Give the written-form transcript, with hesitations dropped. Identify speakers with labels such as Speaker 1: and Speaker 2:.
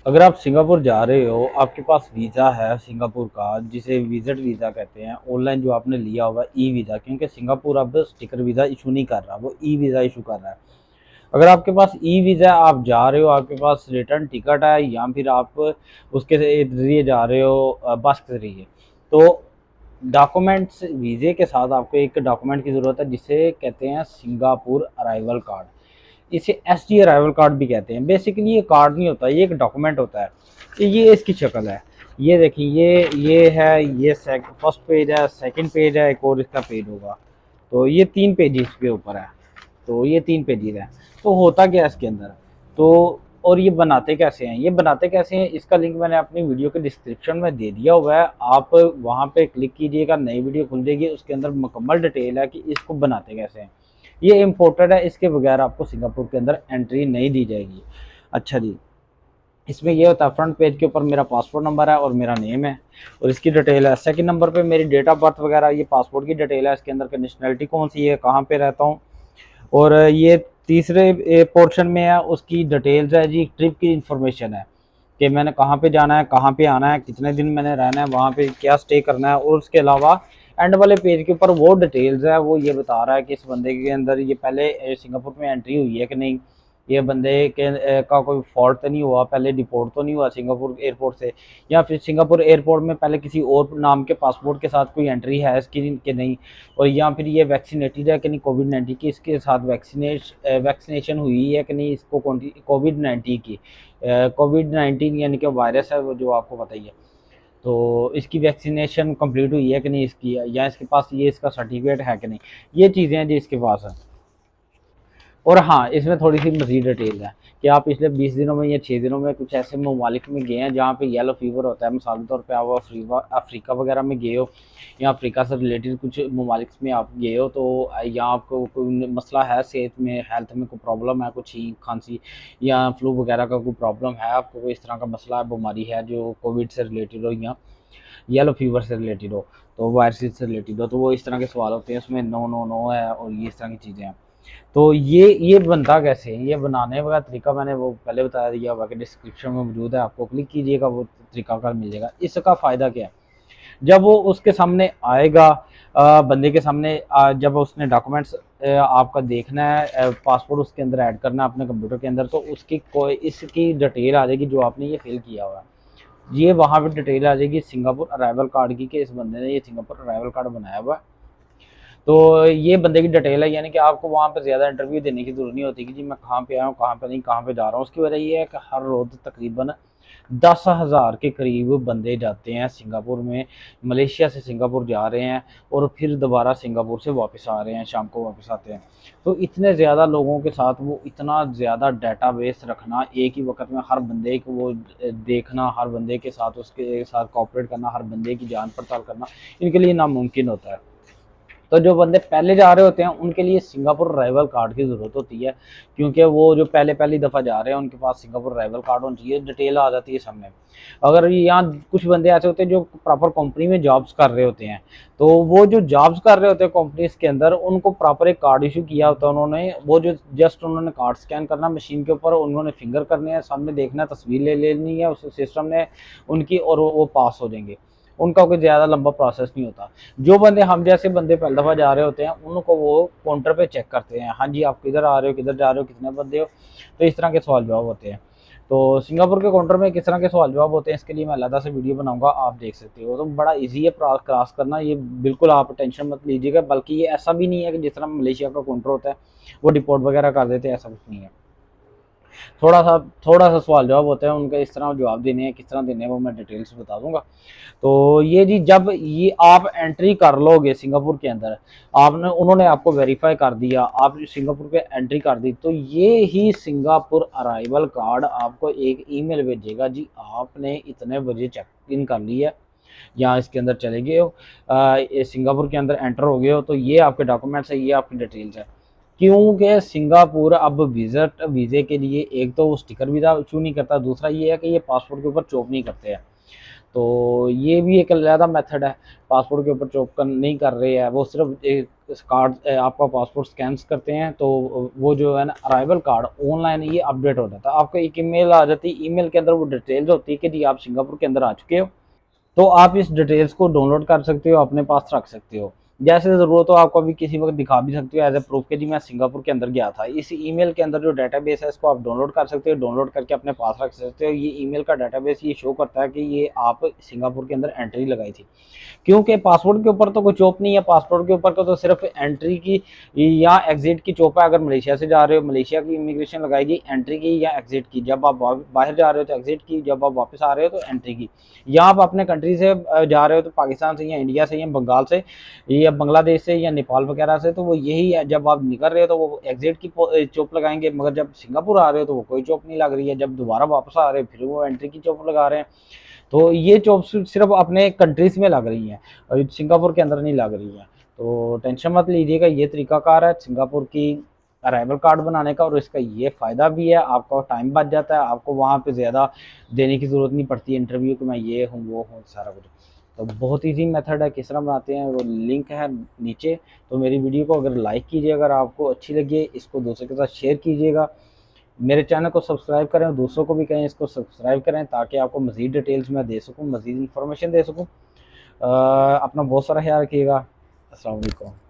Speaker 1: अगर आप सिंगापुर जा रहे हो, आपके पास वीज़ा है सिंगापुर का, जिसे विज़िट वीज़ा कहते हैं, ऑनलाइन जो आपने लिया होगा ई वीज़ा, क्योंकि सिंगापुर अब स्टिकर वीज़ा इशू नहीं कर रहा, वो ई वीज़ा इशू कर रहा है। अगर आपके पास ई वीज़ा, आप जा रहे हो, आपके पास रिटर्न टिकट है, या फिर आप उसके ज़रिए जा रहे हो बस के ज़रिए, तो डॉक्यूमेंट्स वीज़े के साथ आपको एक डॉक्यूमेंट की ज़रूरत है, जिसे कहते हैं सिंगापुर अराइवल कार्ड। इसे एसटी अराइवल कार्ड भी कहते हैं। बेसिकली ये कार्ड नहीं होता, ये एक डॉक्यूमेंट होता है। ये इसकी शक्ल है। ये देखिए, ये है, ये फर्स्ट पेज है, सेकंड पेज है, एक और इसका पेज होगा। तो ये 3 पेज इसके ऊपर है। तो ये 3 पेजेज़ हैं। तो होता क्या है इसके अंदर? तो और ये बनाते कैसे हैं? ये बनाते कैसे हैं, इसका लिंक मैंने अपनी वीडियो के डिस्क्रिप्शन में दे दिया हुआ है। आप वहाँ पे क्लिक कीजिएगा, नई वीडियो खुल जाएगी, उसके अंदर मुकम्मल डिटेल है कि इसको बनाते कैसे हैं। ये इम्पोर्टेड है, इसके बगैर आपको सिंगापुर के अंदर एंट्री नहीं दी जाएगी। अच्छा जी, इसमें ये होता है, फ्रंट पेज के ऊपर मेरा पासपोर्ट नंबर है और मेरा नेम है और इसकी डिटेल है। सेकंड नंबर पे मेरी डेट ऑफ बर्थ वगैरह, ये पासपोर्ट की डिटेल है, इसके अंदर की नेशनलिटी कौन सी है, कहाँ पे रहता हूँ। और ये तीसरे पोर्शन में है, उसकी डिटेल्स है जी, ट्रिप की इंफॉर्मेशन है कि मैंने कहाँ पे जाना है, कहाँ पे आना है, कितने दिन मैंने रहना है, वहाँ पे क्या स्टे करना है। और उसके अलावा एंड वाले पेज के ऊपर वो डिटेल्स है, वो ये बता रहा है कि इस बंदे के अंदर ये पहले सिंगापुर में एंट्री हुई है कि नहीं, ये बंदे के का कोई फॉल्ट तो नहीं हुआ, पहले डिपोर्ट तो नहीं हुआ सिंगापुर एयरपोर्ट से, या फिर सिंगापुर एयरपोर्ट में पहले किसी और नाम के पासपोर्ट के साथ कोई एंट्री है इसकी कि नहीं, और या फिर ये वैक्सीनेटेड है कि नहीं कोविड-19 की, इसके साथ वैक्सीनेशन हुई है कि नहीं, इसको कोविड-19 की, कोविड-19 यानी कि वायरस है वो, जो आपको पता ही है। तो इसकी वैक्सीनेशन कंप्लीट हुई है कि नहीं इसकी, या इसके पास ये इसका सर्टिफिकेट है कि नहीं, ये चीज़ें हैं जो इसके पास है। और हाँ, इसमें थोड़ी-सी मज़ीद डिटेल है कि आप पिछले 20 दिनों में या 6 दिनों में कुछ ऐसे ममालिक में गए हैं जहाँ पे येलो फ़ीवर होता है, मिसाल के तौर पे आप अफ्रीका वगैरह में गए हो, या अफ्रीका से रिलेटेड कुछ ममालिक में आप गए हो, तो या आपको कोई मसला है सेहत में, हेल्थ में कोई प्रॉब्लम है, कुछ छींक, खाँसी या फ्लू वगैरह का कोई प्रॉब्लम है, आपको कोई इस तरह का मसला है, बीमारी है जो कोविड से रिलेटेड हो या येलो फ़ीवर से रिलेटेड हो, तो वायरसेस से रिलेटेड हो, तो वो इस तरह के सवाल होते हैं, उसमें नो, नो, नो है और ये इस तरह की चीज़ें हैं। तो ये बनता कैसे है, ये बनाने का तरीका मैंने वो पहले बता दिया हुआ कि डिस्क्रिप्शन में मौजूद है, आपको क्लिक कीजिएगा, वो तरीकाकार मिल जाएगा। इसका फ़ायदा क्या है? जब वो उसके सामने आएगा, बंदे के सामने, जब उसने डॉक्यूमेंट्स आपका देखना है, पासपोर्ट उसके अंदर ऐड करना है अपने कंप्यूटर के अंदर, तो उसकी कोई इसकी डिटेल आ जाएगी जो आपने ये फिल किया हुआ है। ये वहाँ पे डिटेल आ जाएगी सिंगापुर अराइवल कार्ड की, कि इस बंदे ने ये सिंगापुर अराइवल कार्ड बनाया हुआ है। तो ये बंदे की डिटेल है, यानी कि आपको वहाँ पे ज़्यादा इंटरव्यू देने की ज़रूरत नहीं होती कि जी मैं कहाँ पे आया हूँ, कहाँ पे नहीं, कहाँ पे जा रहा हूँ। उसकी वजह ये है कि हर रोज़ तकरीबन 10,000 के करीब बंदे जाते हैं सिंगापुर में, मलेशिया से सिंगापुर जा रहे हैं और फिर दोबारा सिंगापुर से वापस आ रहे हैं, शाम को वापस आते हैं। तो इतने ज़्यादा लोगों के साथ वो इतना ज़्यादा डेटाबेस रखना, एक ही वक़्त में हर बंदे को वो देखना, हर बंदे के साथ उसके साथ कोऑपरेट करना, हर बंदे की जाँच पड़ताल करना, इनके लिए नामुमकिन होता है। तो जो बंदे पहले जा रहे होते हैं उनके लिए सिंगापुर अराइवल कार्ड की ज़रूरत होती है, क्योंकि वो जो पहली दफ़ा जा रहे हैं उनके पास सिंगापुर अराइवल कार्ड होना चाहिए, डिटेल आ जाती है सामने। अगर यहाँ कुछ बंदे ऐसे होते हैं जो प्रॉपर कंपनी में जॉब्स कर रहे होते हैं, तो वो जो जॉब्स कर रहे होते हैं कंपनीज के अंदर, उनको प्रॉपर एक कार्ड इशू किया होता है उन्होंने, वो जो जस्ट उन्होंने कार्ड स्कैन करना मशीन के ऊपर, उन्होंने फिंगर करने हैं, सामने देखना है, तस्वीर ले लेनी है उस सिस्टम ने उनकी, और वो पास हो जाएंगे। उनका कोई ज़्यादा लंबा प्रोसेस नहीं होता। जो बंदे हम जैसे बंदे पहली दफ़ा जा रहे होते हैं, उनको वो काउंटर पे चेक करते हैं, हाँ जी आप किधर आ रहे हो, किधर जा रहे हो, कितने बंदे हो, तो इस तरह के सवाल जवाब होते हैं। तो सिंगापुर के काउंटर में किस तरह के सवाल जवाब होते हैं, इसके लिए मैं अलग से वीडियो बनाऊंगा, आप देख सकते हो। तो बड़ा ईजी है क्रॉस करना, ये बिल्कुल आप टेंशन मत लीजिएगा। बल्कि ये ऐसा भी नहीं है कि जिस तरह मलेशिया का काउंटर होता है वो डिपोर्ट वगैरह कर देते हैं, ऐसा कुछ नहीं है। थोड़ा सा सवाल जवाब होता है, उनका इस तरह जवाब देने हैं, किस तरह देने हैं वो मैं डिटेल से बता दूंगा। तो ये जी, जब ये आप एंट्री कर लोगे सिंगापुर के अंदर, आपने उन्होंने आपको वेरीफाई कर दिया, आप सिंगापुर पे एंट्री कर दी, तो ये ही सिंगापुर अराइवल कार्ड आपको एक ईमेल भेजेगा, जी आपने इतने बजे चेक इन कर लिया है, या इसके अंदर चले गए हो, सिंगापुर के अंदर एंटर हो गए हो, तो ये आपके डॉक्यूमेंट्स है, ये आपकी डिटेल्स है। क्योंकि सिंगापुर अब वीज़े के लिए एक तो वो स्टिकर वीज़ा इशू नहीं करता, दूसरा ये है कि ये पासपोर्ट के ऊपर चोप नहीं करते हैं। तो ये भी एक अलग मेथड है। पासपोर्ट के ऊपर चॉप नहीं कर रहे हैं, वो सिर्फ एक कार्ड आपका पासपोर्ट स्कैन करते हैं, तो वो जो है ना अराइवल कार्ड ऑनलाइन ये अपडेट हो जाता है, आपको एक ईमेल आ जाती है, ईमेल के अंदर वो डिटेल्स होती है कि जी आप सिंगापुर के अंदर आ चुके हो। तो आप इस डिटेल्स को डाउनलोड कर सकते हो, अपने पास रख सकते हो, जैसे ज़रूरत हो आपको अभी किसी वक्त दिखा भी सकते हो एज ए प्रूफ के जी मैं सिंगापुर के अंदर गया था। इस ईमेल के अंदर जो डाटाबेस है इसको आप डाउनलोड कर सकते हो, डाउनलोड करके अपने पास रख सकते हो। ये ईमेल का डाटाबेस ये शो करता है कि ये आप सिंगापुर के अंदर एंट्री लगाई थी, क्योंकि पासपोर्ट के ऊपर तो कोई चोप नहीं है, पासपोर्ट के ऊपर तो सिर्फ एंट्री की या एग्जिट की चोप है। अगर मलेशिया से जा रहे हो मलेशिया की इमिग्रेशन लगाएगी एंट्री की या एग्जिट की, जब आप बाहर जा रहे हो तो एग्जिट की, जब आप वापस आ रहे हो तो एंट्री की। या आप अपने कंट्री से जा रहे हो तो पाकिस्तान से या इंडिया से या बंगाल से या बांग्लादेश से या नेपाल वगैरह से, तो वो यही है, जब आप निकल रहे हो तो वो एग्जिट की चोप लगाएंगे, मगर जब सिंगापुर आ रहे हो तो वो कोई चोप नहीं लग रही है, जब दोबारा वापस आ रहे हो फिर वो एंट्री की चोप लगा रहे हैं। तो ये जॉब्स सिर्फ अपने कंट्रीज में लग रही हैं और सिंगापुर के अंदर नहीं लग रही हैं। तो टेंशन मत लीजिएगा, ये तरीकाकार है सिंगापुर की अराइवल कार्ड बनाने का, और इसका ये फ़ायदा भी है, आपका टाइम बच जाता है, आपको वहाँ पे ज़्यादा देने की ज़रूरत नहीं पड़ती इंटरव्यू कि मैं ये हूँ वो हूँ सारा कुछ। तो बहुत ईजी मेथड है, किस तरह बनाते हैं वो लिंक है नीचे। तो मेरी वीडियो को अगर लाइक कीजिए, अगर आपको अच्छी लगी, इसको दूसरों के साथ शेयर कीजिएगा, मेरे चैनल को सब्सक्राइब करें और दूसरों को भी कहें इसको सब्सक्राइब करें, ताकि आपको मज़ीद डिटेल्स मैं दे सकूँ, मज़ीद इन्फॉर्मेशन दे सकूँ। अपना बहुत सारा ख्याल रखिएगा। अस्सलाम वालेकुम।